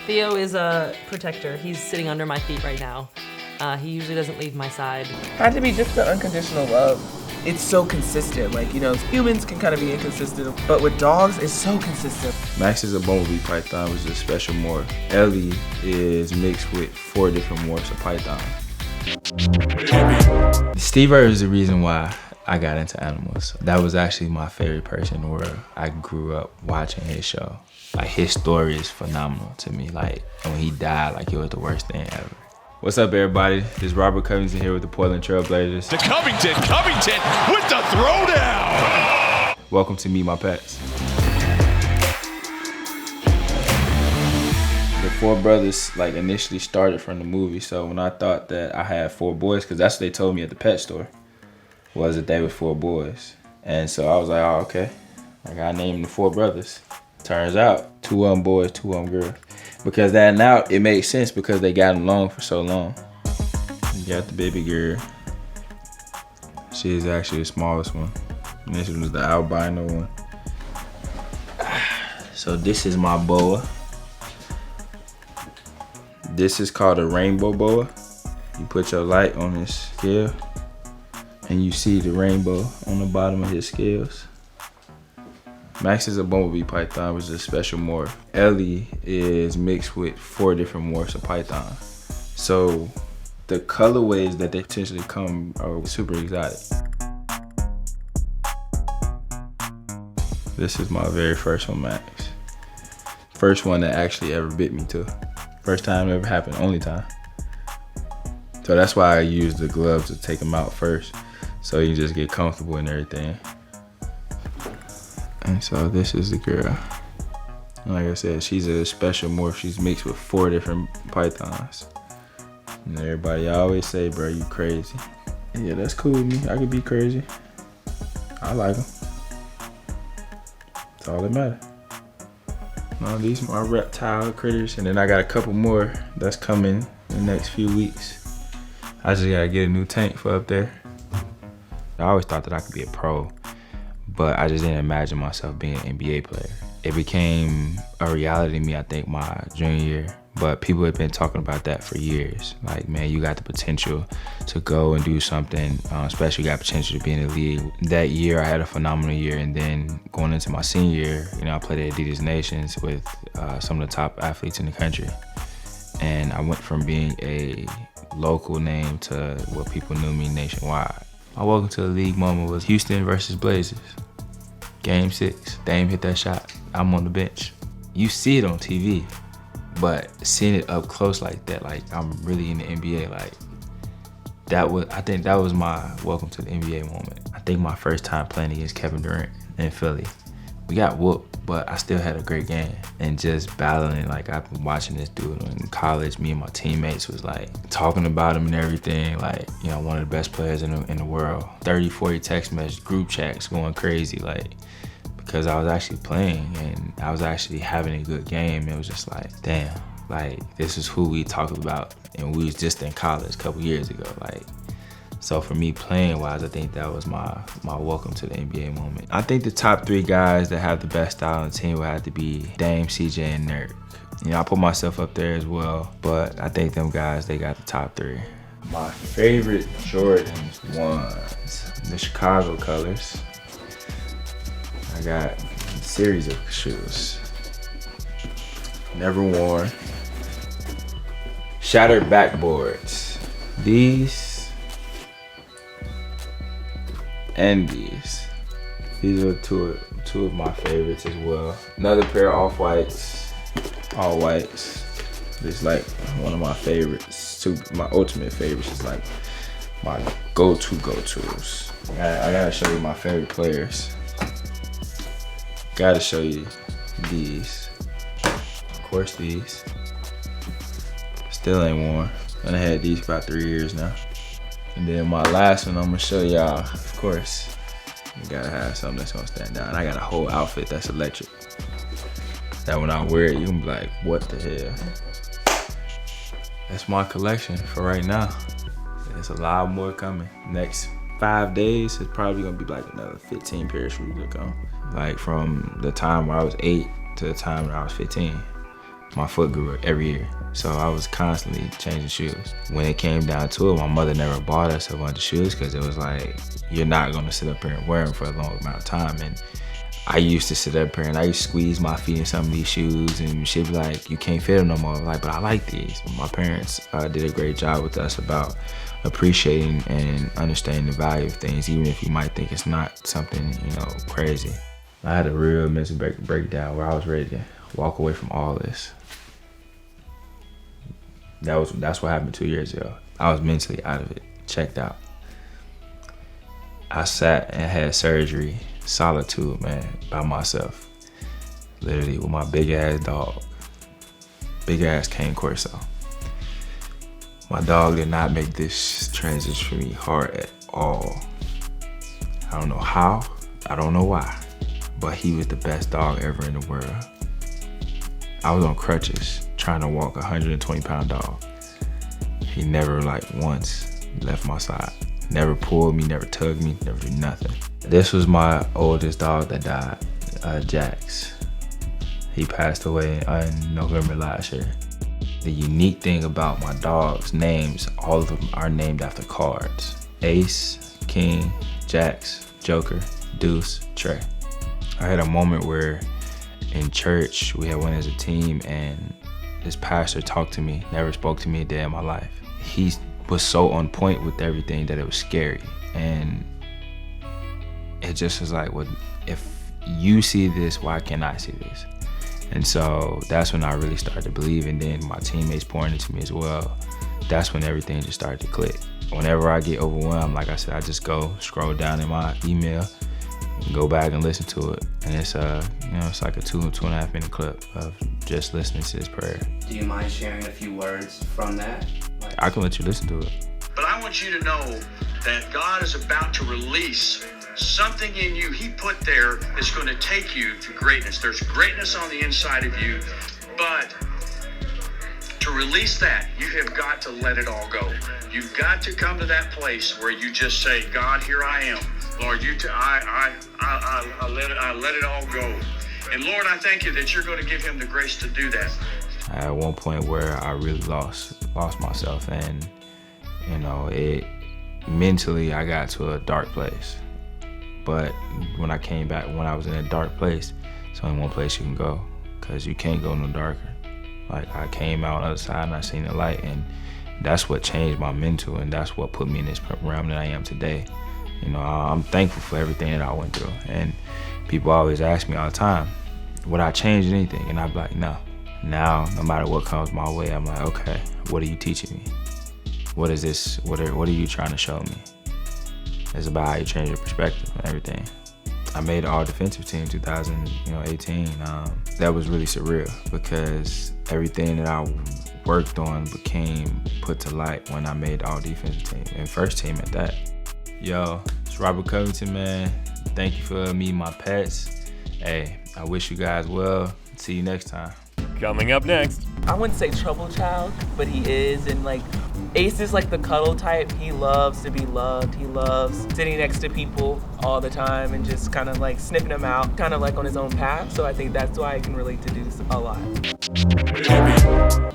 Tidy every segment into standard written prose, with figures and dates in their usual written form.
Theo is a protector. He's sitting under my feet right now. He usually doesn't leave my side. Had to be just the unconditional love. It's so consistent. Like, you know, humans can kind of be inconsistent, but with dogs, it's so consistent. Max is a Bumblebee Python, which is a special morph. Ellie is mixed with 4 different morphs of Python. Steve is the reason why I got into animals. That was actually my favorite person in the world. I grew up watching his show. Like, his story is phenomenal to me. Like, when he died, like, it was the worst thing ever. What's up, everybody? This is Robert Convington here with the Portland Trail Blazers. To Covington with the throwdown! Welcome to Meet My Pets. The 4 brothers, like, initially started from the movie, so when I thought that I had 4 boys, because that's what they told me at the pet store, was that they were 4 boys. And so I was like, oh, okay. Like, I named the 4 brothers. Turns out, 2 of them boys, 2 of them girls. Because that now, it makes sense because they got along for so long. You got the baby girl. She is actually the smallest one. And this one was the albino one. So this is my boa. This is called a rainbow boa. You put your light on his scale and you see the rainbow on the bottom of his scales. Max is a Bumblebee Python, which is a special morph. Ellie is mixed with 4 different morphs of Python. So the colorways that they potentially come are super exotic. This is my very first one, Max. First one that actually ever bit me too. First time it ever happened, only time. So that's why I use the gloves to take him out first, so you just get comfortable and everything. And so this is the girl. Like I said, she's a special morph. She's mixed with 4 different pythons. And everybody always say, bro, you crazy. Yeah, that's cool with me. I could be crazy. I like them. That's all that matters. No, these are my reptile critters. And then I got a couple more that's coming in the next few weeks. I just gotta get a new tank for up there. I always thought that I could be a pro, but I just didn't imagine myself being an NBA player. It became a reality to me, I think, my junior year. But people have been talking about that for years. Like, man, you got the potential to go and do something, especially you got potential to be in the league. That year, I had a phenomenal year. And then going into my senior year, you know, I played at Adidas Nations with some of the top athletes in the country. And I went from being a local name to what people knew me nationwide. My welcome to the league moment was Houston versus Blazers. Game 6, Dame hit that shot. I'm on the bench. You see it on TV, but seeing it up close like that, like I'm really in the NBA, like I think that was my welcome to the NBA moment. I think my first time playing against Kevin Durant in Philly. We got whooped, but I still had a great game. And just battling, like I've been watching this dude in college. Me and my teammates was like talking about him and everything. Like, you know, one of the best players in the world. 30, 40 text messages, group chats going crazy, like, because I was actually playing and I was actually having a good game. It was just like, damn, like this is who we talked about. And we was just in college a couple years ago, like. So for me, playing-wise, I think that was my welcome to the NBA moment. I think the top 3 guys that have the best style on the team would have to be Dame, CJ, and Nurk. You know, I put myself up there as well, but I think them guys, they got the top 3. My favorite Jordans ones, the Chicago colors. I got a series of shoes. Never worn. Shattered backboards. These and these. These are two of my favorites as well. Another pair of off-whites, all whites. It's like one of my favorites. My ultimate favorites is like my go-tos. I gotta show you my favorite players. Gotta show you these. Of course these. Still ain't worn. And I had these for about 3 years now. And then my last one, I'm gonna show y'all, of course, you gotta have something that's gonna stand out. And I got a whole outfit that's electric. That when I wear it, you can be like, what the hell? That's my collection for right now. There's a lot more coming. Next 5 days, it's probably gonna be like another 15 pair of shoes that come. Like from the time where I was 8 to the time when I was 15. My foot grew every year. So I was constantly changing shoes. When it came down to it, my mother never bought us a bunch of shoes because it was like, you're not gonna sit up here and wear them for a long amount of time. And I used to sit up here and I used to squeeze my feet in some of these shoes and she'd be like, you can't fit them no more. I'm like, but I like these. My parents did a great job with us about appreciating and understanding the value of things, even if you might think it's not something, crazy. I had a real mental breakdown where I was ready to walk away from all this. That's what happened 2 years ago. I was mentally out of it, checked out. I sat and had surgery, solitude, man, by myself. Literally with my big ass dog, big ass cane corso. My dog did not make this transition for me hard at all. I don't know how, I don't know why, but he was the best dog ever in the world. I was on crutches, trying to walk a 120-pound dog. He never once left my side. Never pulled me, never tugged me, never did nothing. This was my oldest dog that died, Jax. He passed away in November last year. The unique thing about my dogs' names, all of them are named after cards. Ace, King, Jax, Joker, Deuce, Trey. I had a moment where in church, we had went as a team and this pastor talked to me, never spoke to me a day in my life. He was so on point with everything that it was scary. And it just was like, well, if you see this, why can't I see this? And so that's when I really started to believe, and then my teammates pouring into me as well. That's when everything just started to click. Whenever I get overwhelmed, like I said, I just go scroll down in my email, and go back and listen to it. And it's it's like a 2.5 minute clip of just listening to his prayer. Do you mind sharing a few words from that? I can let you listen to it. But I want you to know that God is about to release something in you He put there that's going to take you to greatness. There's greatness on the inside of you, but to release that, you have got to let it all go. You've got to come to that place where you just say, God, here I am. Lord, I let it all go. And Lord, I thank you that you're going to give him the grace to do that. At one point where I really lost myself, and mentally I got to a dark place. But when I came back, when I was in a dark place, it's only one place you can go, because you can't go no darker. Like, I came out on the other side and I seen the light, and that's what changed my mental, and that's what put me in this realm that I am today. I'm thankful for everything that I went through. And people always ask me all the time, would I change anything? And I'd be like, no. Now, no matter what comes my way, I'm like, okay, what are you teaching me? What is this? What are you trying to show me? It's about how you change your perspective and everything. I made all defensive team 2018. That was really surreal, because everything that I worked on became put to light when I made all defensive team and first team at that. Yo, it's Robert Covington, man. Thank you for meeting my pets. Hey, I wish you guys well. See you next time. Coming up next. I wouldn't say trouble child, but he is. And Ace is the cuddle type. He loves to be loved. He loves sitting next to people all the time and just kind of sniffing them out, kind of on his own path. So I think that's why I can relate to Deuce a lot.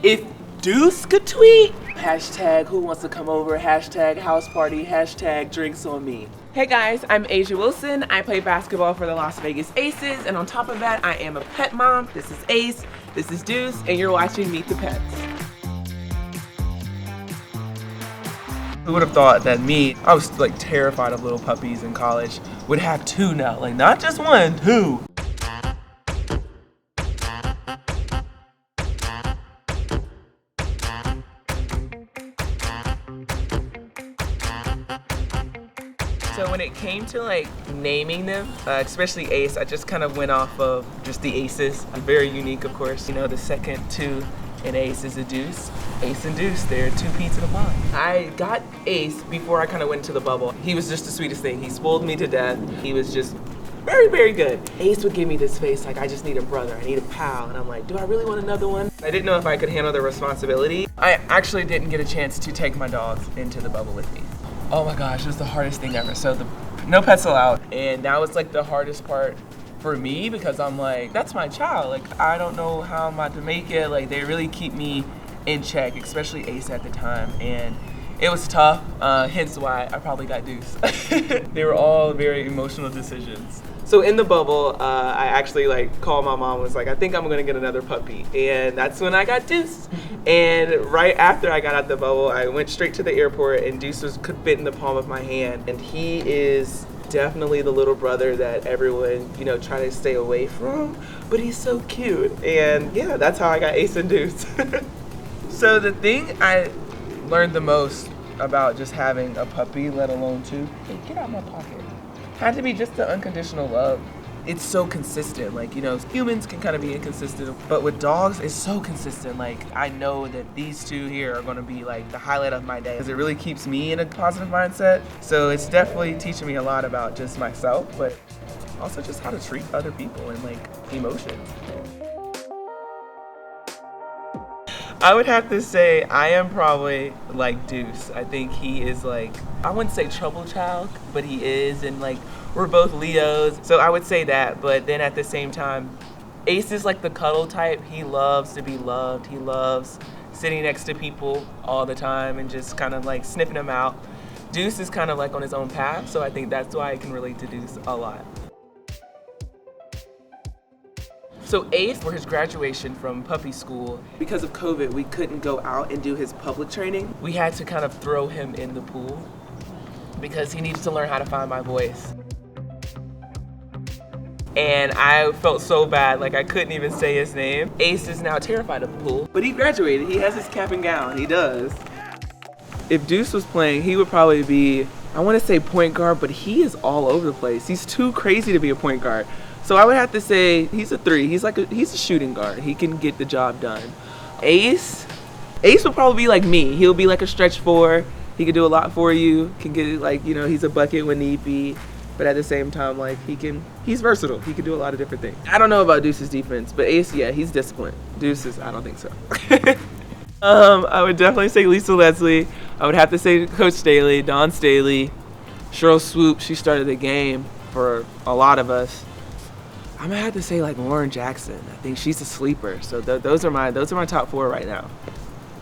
If Deuce could tweet, hashtag who wants to come over, hashtag house party, hashtag drinks on me. Hey guys, I'm Asia Wilson. I play basketball for the Las Vegas Aces, and on top of that, I am a pet mom. This is Ace, this is Deuce, and you're watching Meet the Pets. Who would have thought that me, I was terrified of little puppies in college, would have two now, not just one, two. So when it came to naming them, especially Ace, I just kind of went off of just the Aces. Very unique, of course. The second two in Ace is a Deuce. Ace and Deuce, they're two peas in a pod. I got Ace before I kind of went to the bubble. He was just the sweetest thing. He spoiled me to death. He was just very, very good. Ace would give me this face I just need a brother, I need a pal. And I'm like, do I really want another one? I didn't know if I could handle the responsibility. I actually didn't get a chance to take my dogs into the bubble with me. Oh my gosh, it was the hardest thing ever. So no pets allowed. And that was the hardest part for me because I'm like, that's my child. Like, I don't know how I'm about to make it. Like, they really keep me in check, especially Ace at the time. And it was tough, hence why I probably got Deuce. They were all very emotional decisions. So in the bubble, I actually like called my mom and was like, I think I'm gonna get another puppy. And that's when I got Deuce. And right after I got out the bubble, I went straight to the airport and Deuce could fit in the palm of my hand. And he is definitely the little brother that everyone, you know, try to stay away from, but he's so cute. And yeah, that's how I got Ace and Deuce. So the thing I learned the most about just having a puppy, let alone two, hey, get out of my pocket, had to be just the unconditional love. It's so consistent. Like, you know, humans can kind of be inconsistent, but with dogs, it's so consistent. Like, I know that these two here are gonna be like the highlight of my day because it really keeps me in a positive mindset. So it's definitely teaching me a lot about just myself, but also just how to treat other people and like emotions. I would have to say I am probably like Deuce. I think he is like, I wouldn't say trouble child, but he is, and like we're both Leos, so I would say that. But then at the same time, Ace is like the cuddle type. He loves to be loved. He loves sitting next to people all the time and just kind of like sniffing them out. Deuce is kind of like on his own path, so I think that's why I can relate to Deuce a lot. So Ace, for his graduation from puppy school, because of COVID, we couldn't go out and do his public training. We had to kind of throw him in the pool because he needed to learn how to find my voice. And I felt so bad, like I couldn't even say his name. Ace is now terrified of the pool, but he graduated. He has his cap and gown, he does. If Deuce was playing, he would probably be, I want to say point guard, but he is all over the place. He's too crazy to be a point guard. So I would have to say he's a 3. He's a shooting guard. He can get the job done. Ace would probably be like me. He'll be like a stretch 4. He can do a lot for you. Can get it, like, you know, he's a bucket when need be. But at the same time, like, he's versatile. He can do a lot of different things. I don't know about Deuce's defense, but Ace, yeah, he's disciplined. Deuce's, I don't think so. I would definitely say Lisa Leslie. I would have to say Coach Staley, Dawn Staley, Cheryl Swoop. She started the game for a lot of us. I'm gonna have to say like Lauren Jackson. I think she's a sleeper. So those are my top 4 right now.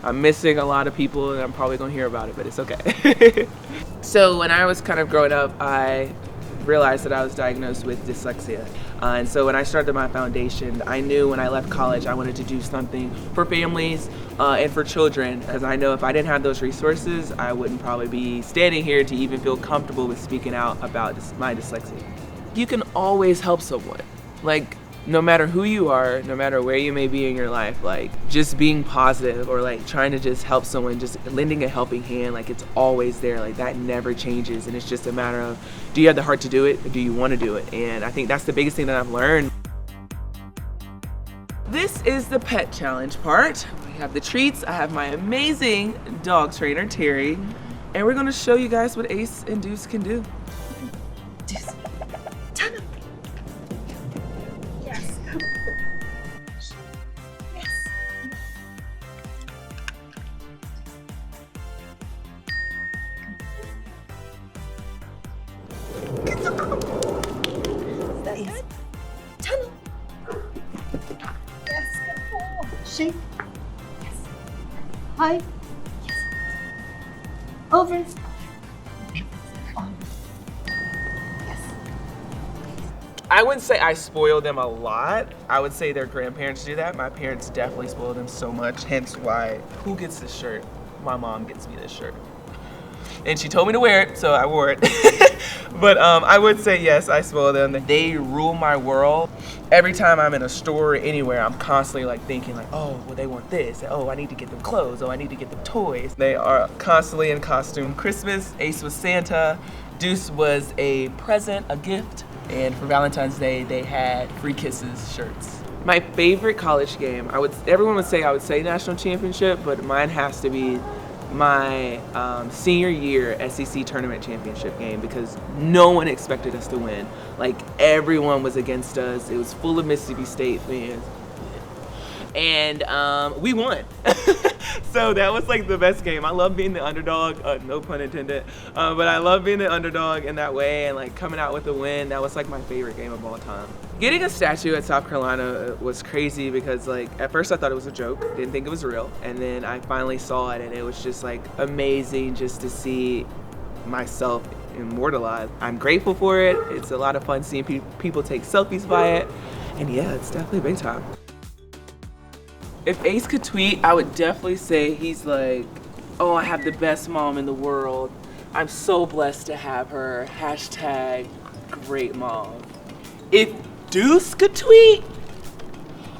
I'm missing a lot of people and I'm probably gonna hear about it, but it's okay. So when I was kind of growing up, I realized that I was diagnosed with dyslexia. And so when I started my foundation, I knew when I left college I wanted to do something for families and for children, because I know if I didn't have those resources, I wouldn't probably be standing here to even feel comfortable with speaking out about my dyslexia. You can always help someone. Like, no matter who you are, no matter where you may be in your life, like, just being positive or like trying to just help someone, just lending a helping hand, like, it's always there. Like, that never changes. And it's just a matter of, do you have the heart to do it or do you want to do it? And I think that's the biggest thing that I've learned. This is the pet challenge part. We have the treats. I have my amazing dog trainer, Terry, and we're gonna show you guys what Ace and Deuce can do. Deuce, turn up. Yes. Yes. Is that good? Turn up. Yes, good boy. Shake. Yes. Hi. Yes. Over. Yes. I wouldn't say I spoil them a lot. I would say their grandparents do that. My parents definitely spoil them so much, hence why, who gets this shirt? My mom gets me this shirt. And she told me to wear it, so I wore it. But I would say yes, I spoil them. They rule my world. Every time I'm in a store or anywhere, I'm constantly like thinking like, oh, well, they want this. Oh, I need to get them clothes. Oh, I need to get them toys. They are constantly in costume. Christmas, Ace was Santa. Deuce was a present, a gift. And for Valentine's Day, they had free kisses shirts. My favorite college game, everyone would say I would say national championship, but mine has to be my senior year SEC tournament championship game, because no one expected us to win. Like, everyone was against us. It was full of Mississippi State fans. and we won. So that was like the best game. I love being the underdog, no pun intended, but I love being the underdog in that way and like coming out with a win. That was like my favorite game of all time. Getting a statue at South Carolina was crazy because like at first I thought it was a joke, didn't think it was real, and then I finally saw it and it was just like amazing just to see myself immortalized. I'm grateful for it. It's a lot of fun seeing people take selfies by it, and yeah, it's definitely big time. If Ace could tweet, I would definitely say he's like, oh, I have the best mom in the world. I'm so blessed to have her. Hashtag great mom. If Deuce could tweet,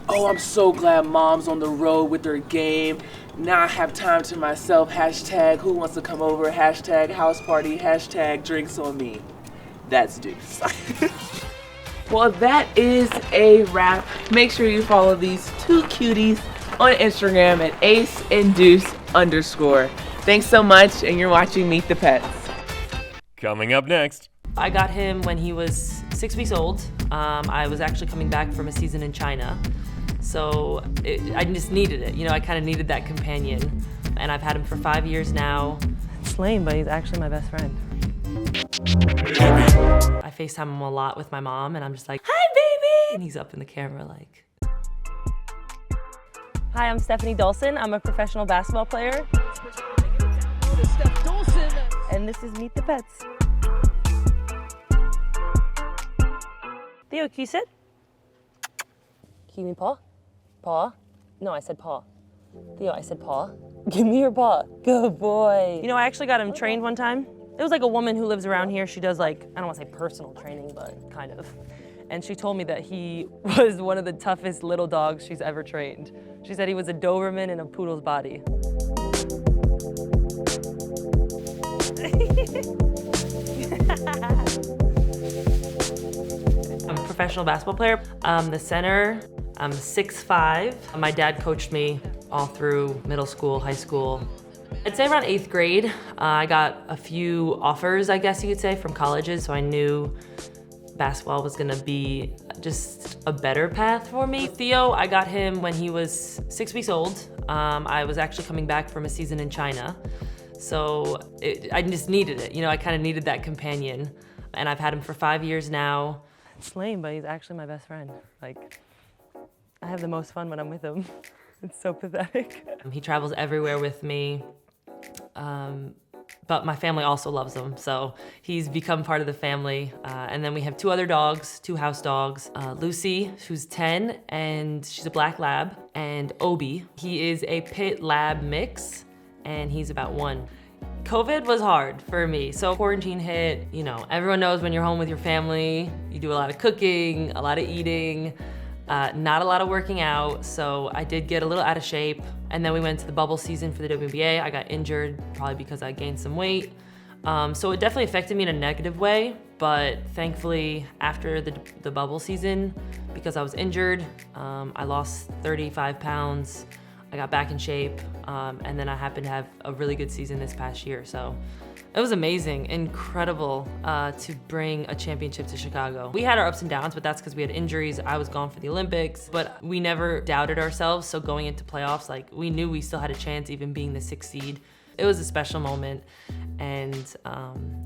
oh, I'm so glad mom's on the road with her game. Now I have time to myself. Hashtag who wants to come over. Hashtag house party. Hashtag drinks on me. That's Deuce. Well, that is a wrap. Make sure you follow these two cuties on Instagram at Ace and Deuce _. Thanks so much, and you're watching Meet the Pets. Coming up next. I got him when he was 6 weeks old. I was actually coming back from a season in China. So I just needed it. You know, I kind of needed that companion. And I've had him for 5 years now. It's lame, but he's actually my best friend. I FaceTime him a lot with my mom, and I'm just like, hi, baby! And he's up in the camera like... Hi, I'm Stefanie Dolson. I'm a professional basketball player. And this is Meet the Pets. Theo, can you sit? Can you give me paw? Paw? No, I said paw. Theo, I said paw. Give me your paw. Good boy. You know, I actually got him trained one time. It was like a woman who lives around here. She does like, I don't want to say personal training, but kind of. And she told me that he was one of the toughest little dogs she's ever trained. She said he was a Doberman in a poodle's body. I'm a professional basketball player. I'm the center. I'm 6'5". My dad coached me all through middle school, high school. I'd say around 8th grade, I got a few offers, I guess you could say, from colleges, so I knew basketball was gonna be just a better path for me. Theo, I got him when he was 6 weeks old. I was actually coming back from a season in China. So I just needed it. You know, I kind of needed that companion. And I've had him for 5 years now. It's lame, but he's actually my best friend. Like, I have the most fun when I'm with him. It's so pathetic. He travels everywhere with me. But my family also loves him, so he's become part of the family. And then we have 2 other dogs, 2 house dogs. Lucy, who's 10, and she's a black lab, and Obi. He is a pit lab mix, and he's about 1. COVID was hard for me. So quarantine hit, you know, everyone knows when you're home with your family, you do a lot of cooking, a lot of eating, not a lot of working out. So I did get a little out of shape. And then we went to the bubble season for the WNBA. I got injured, probably because I gained some weight. So it definitely affected me in a negative way, but thankfully after the bubble season, because I was injured, I lost 35 pounds. I got back in shape, and then I happened to have a really good season this past year. So it was amazing, incredible to bring a championship to Chicago. We had our ups and downs, but that's because we had injuries. I was gone for the Olympics, but we never doubted ourselves. So going into playoffs, like we knew we still had a chance, even being the 6th seed. It was a special moment, and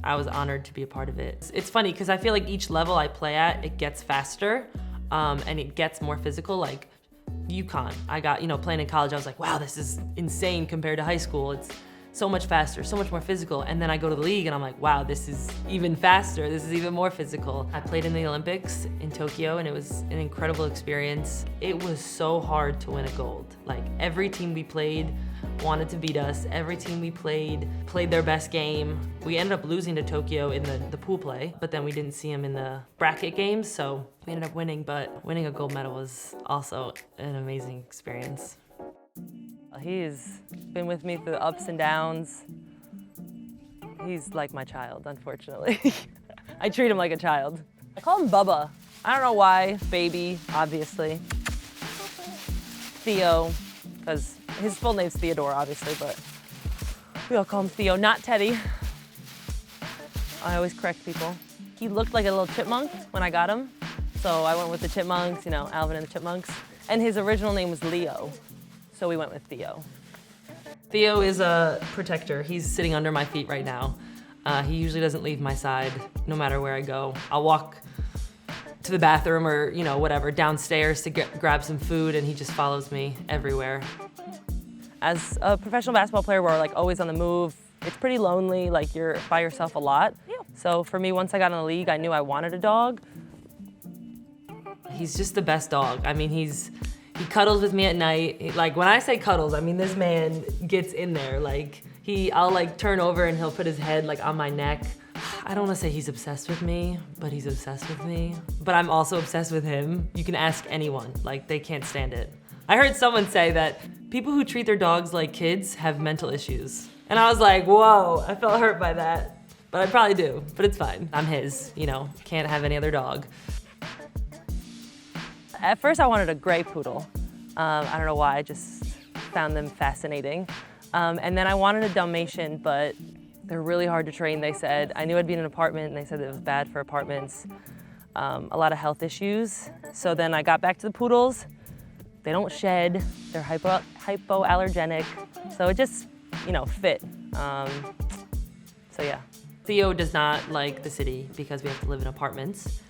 I was honored to be a part of it. It's funny because I feel like each level I play at, it gets faster, and it gets more physical. Like UConn, I got, you know, playing in college, I was like, wow, this is insane compared to high school. It's so much faster, so much more physical. And then I go to the league and I'm like, wow, this is even faster. This is even more physical. I played in the Olympics in Tokyo and it was an incredible experience. It was so hard to win a gold. Like every team we played wanted to beat us. Every team we played their best game. We ended up losing to Tokyo in the pool play, but then we didn't see them in the bracket games, so we ended up winning, but winning a gold medal was also an amazing experience. He's been with me through the ups and downs. He's like my child, unfortunately. I treat him like a child. I call him Bubba. I don't know why, baby, obviously. Theo, because his full name's Theodore, obviously, but we all call him Theo, not Teddy. I always correct people. He looked like a little chipmunk when I got him, so I went with the chipmunks, you know, Alvin and the Chipmunks. And his original name was Leo, so we went with Theo. Theo is a protector. He's sitting under my feet right now. He usually doesn't leave my side no matter where I go. I'll walk to the bathroom or, you know, whatever, downstairs to grab some food, and he just follows me everywhere. As a professional basketball player, we're like always on the move. It's pretty lonely, like you're by yourself a lot. Yeah. So for me, once I got in the league, I knew I wanted a dog. He's just the best dog. I mean, he cuddles with me at night. Like when I say cuddles, I mean this man gets in there. Like I'll like turn over and he'll put his head like on my neck. I don't want to say he's obsessed with me, but he's obsessed with me. But I'm also obsessed with him. You can ask anyone, like they can't stand it. I heard someone say that people who treat their dogs like kids have mental issues. And I was like, whoa, I felt hurt by that. But I probably do, but it's fine. I'm his, you know, can't have any other dog. At first I wanted a gray poodle. I don't know why, I just found them fascinating. And then I wanted a Dalmatian, but they're really hard to train, they said. I knew I'd be in an apartment, and they said it was bad for apartments. A lot of health issues. So then I got back to the poodles. They don't shed, they're hypoallergenic. So it just, you know, fit. So yeah. Theo does not like the city because we have to live in apartments.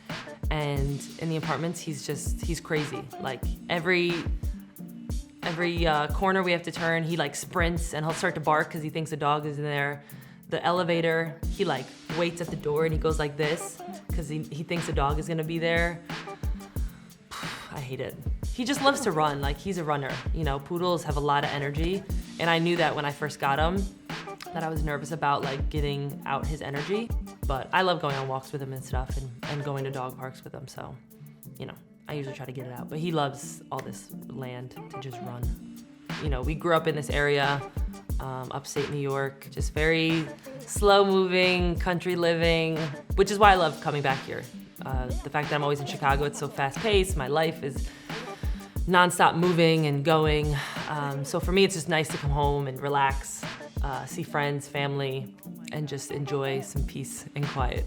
And in the apartments, he's crazy. Like every corner we have to turn, he like sprints and he'll start to bark because he thinks a dog is in there. The elevator, he like waits at the door and he goes like this because he thinks a dog is gonna be there. I hate it. He just loves to run, like he's a runner. You know, poodles have a lot of energy, and I knew that when I first got him, that I was nervous about like getting out his energy. But I love going on walks with him and stuff, and going to dog parks with him, so, you know, I usually try to get it out. But he loves all this land to just run. You know, we grew up in this area, upstate New York, just very slow-moving, country living, which is why I love coming back here. The fact that I'm always in Chicago, it's so fast-paced, my life is non-stop moving and going. So for me, it's just nice to come home and relax, see friends, family, and just enjoy some peace and quiet.